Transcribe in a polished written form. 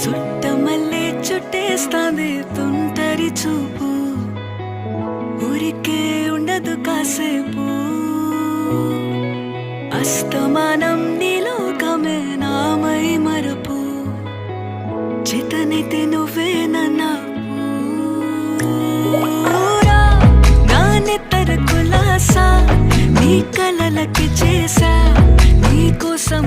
చుట్టమల్లే చుట్టేస్తాంది తుంటరి చూపు, ఊరికే ఉండదు కాసేపు. అస్తమానం నీలోకమే నామై మరపు, చేతనైతే నువ్వే నన్నా నా నెత్తర కులాసా నీ కలలకి చేసా, నీ కోసం